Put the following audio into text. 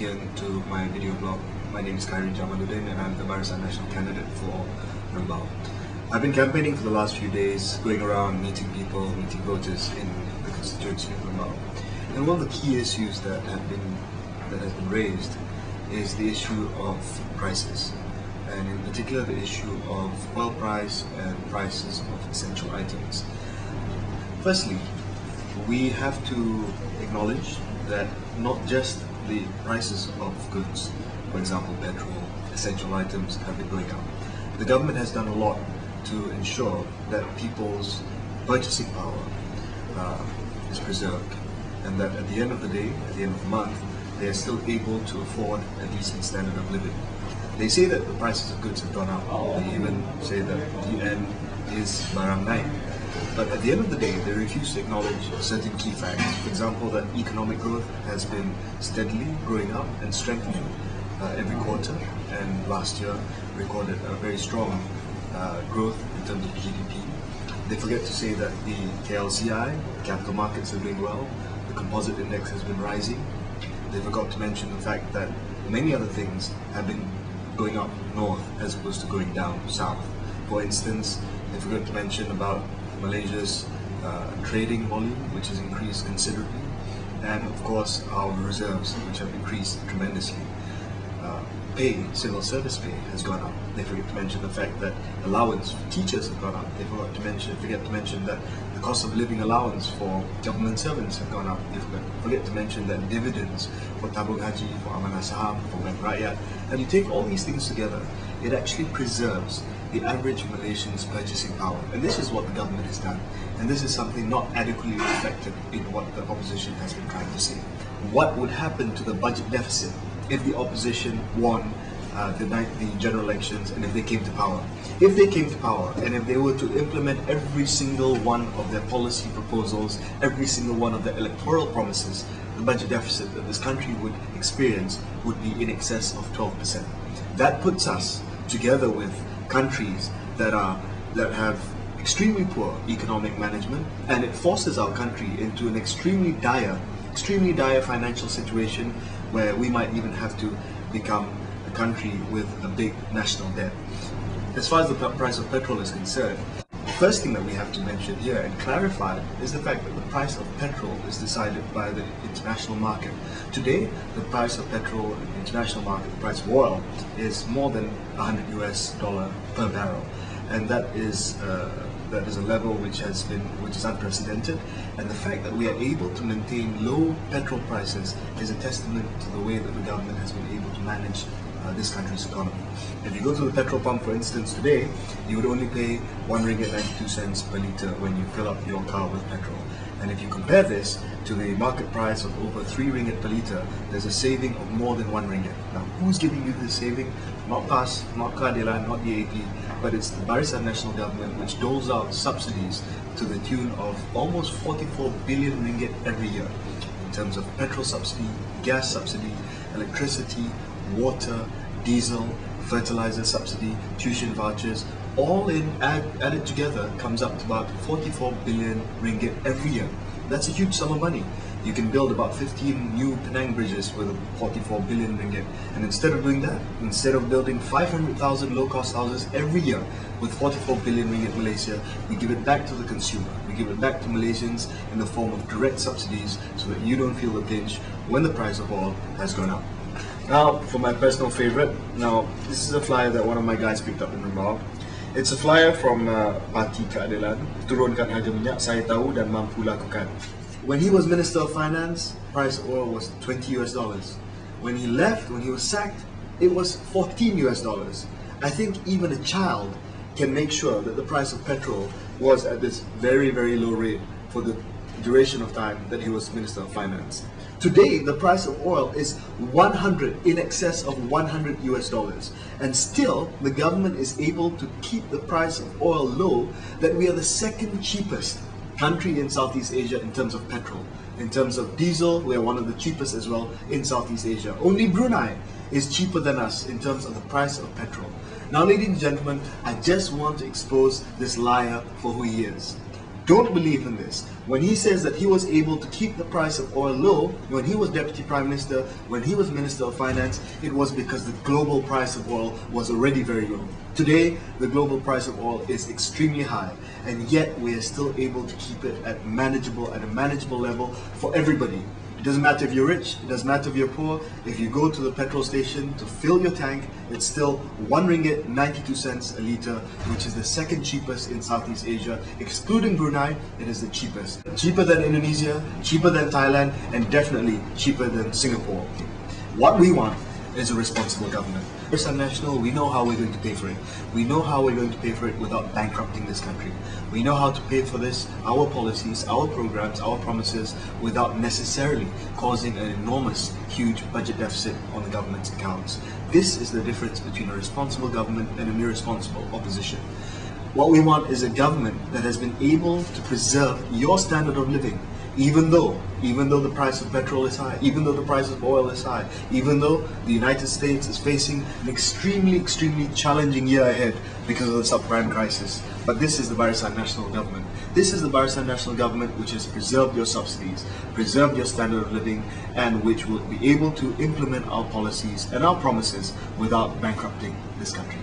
in to my video blog. My name is Khairy and I'm the Barisan National candidate for Rembau. I've been campaigning for the last few days, going around meeting people, meeting voters in the constituency of Rembau. And one of the key issues that has been raised is the issue of prices, and in particular the issue of oil price and prices of essential items. Firstly, we have to acknowledge that not just the prices of goods, for example petrol, essential items, have been going up. The government has done a lot to ensure that people's purchasing power is preserved, and that at the end of the day, at the end of the month, they are still able to afford a decent standard of living. They say that the prices of goods have gone up. They even say that the end is barang naik. But at the end of the day, they refuse to acknowledge certain key facts. For example, that economic growth has been steadily growing up and strengthening every quarter, and last year recorded a very strong growth in terms of GDP. They forget to say that the KLCI, capital markets, are doing well. The composite index has been rising. They forgot to mention the fact that many other things have been going up north as opposed to going down south. For instance, they forgot to mention about Malaysia's trading volume, which has increased considerably, and of course our reserves, which have increased tremendously. Civil service pay has gone up. They forget to mention the fact that allowance for teachers have gone up. They forget to mention that the cost of living allowance for government servants have gone up. They forget to mention that dividends for tabung haji, for amanah saham, for bank rakyat. And you take all these things together, it actually preserves the average Malaysian's purchasing power. And this is what the government has done. And this is something not adequately reflected in what the opposition has been trying to say. What would happen to the budget deficit if the opposition won the general elections and if they came to power? If they came to power and if they were to implement every single one of their policy proposals, every single one of their electoral promises, the budget deficit that this country would experience would be in excess of 12%. That puts us together with countries that have extremely poor economic management, and it forces our country into an extremely dire financial situation where we might even have to become a country with a big national debt. As far as the price of petrol is concerned, the first thing that we have to mention here and clarify is the fact that the price of petrol is decided by the international market. Today, the price of petrol in the international market, the price of oil, is more than $100 per barrel, and that is a level which is unprecedented. And the fact that we are able to maintain low petrol prices is a testament to the way that the government has been able to manage this country's economy. If you go to the petrol pump, for instance, today, you would only pay 1 ringgit 92 cents per litre when you fill up your car with petrol. And if you compare this to the market price of over 3 ringgit per litre, there's a saving of more than 1 ringgit. Now, who's giving you this saving? Not PAS, not Keadilan, not the AP, but it's the Barisan National Government, which doles out subsidies to the tune of almost 44 billion ringgit every year in terms of petrol subsidy, gas subsidy, electricity, water, diesel, fertilizer subsidy, tuition vouchers, all in added together comes up to about 44 billion ringgit every year. That's a huge sum of money. You can build about 15 new Penang bridges with 44 billion ringgit. And instead of doing that, instead of building 500,000 low-cost houses every year with 44 billion ringgit Malaysia, we give it back to the consumer. We give it back to Malaysians in the form of direct subsidies so that you don't feel the pinch when the price of oil has gone up. Now, for my personal favorite, this is a flyer that one of my guys picked up in Rembau. It's a flyer from Parti Keadilan, turunkan harga minyak, saya tahu dan mampu lakukan. When he was Minister of Finance, price of oil was $20. When he left, when he was sacked, it was $14. I think even a child can make sure that the price of petrol was at this very, very low rate for the duration of time that he was Minister of Finance. Today, the price of oil is in excess of $100, and still the government is able to keep the price of oil low, that we are the second cheapest country in Southeast Asia in terms of petrol. In terms of diesel, we are one of the cheapest as well in Southeast Asia. Only Brunei is cheaper than us in terms of the price of petrol. Now, ladies and gentlemen, I just want to expose this liar for who he is. don't believe in this. When he says that he was able to keep the price of oil low when he was Deputy Prime Minister, when he was Minister of Finance, it was because the global price of oil was already very low. Today, the global price of oil is extremely high, and yet we are still able to keep it at a manageable level for everybody. It doesn't matter if you're rich, it doesn't matter if you're poor. If you go to the petrol station to fill your tank, it's still 1 ringgit 92 cents a litre, which is the second cheapest in Southeast Asia. Excluding Brunei, it is the cheapest. Cheaper than Indonesia, cheaper than Thailand, and definitely cheaper than Singapore. What we want is a responsible government. Barisan Nasional, we know how we're going to pay for it. We know how we're going to pay for it without bankrupting this country. We know how to pay for this, our policies, our programs, our promises, without necessarily causing an enormous, huge budget deficit on the government's accounts. This is the difference between a responsible government and an irresponsible opposition. What we want is a government that has been able to preserve your standard of living, even though the price of petrol is high, even though the price of oil is high, even though the United States is facing an extremely challenging year ahead because of the subprime crisis. But this is the Barisan Nasional government. This is the Barisan Nasional government which has preserved your subsidies, preserved your standard of living, and which will be able to implement our policies and our promises without bankrupting this country.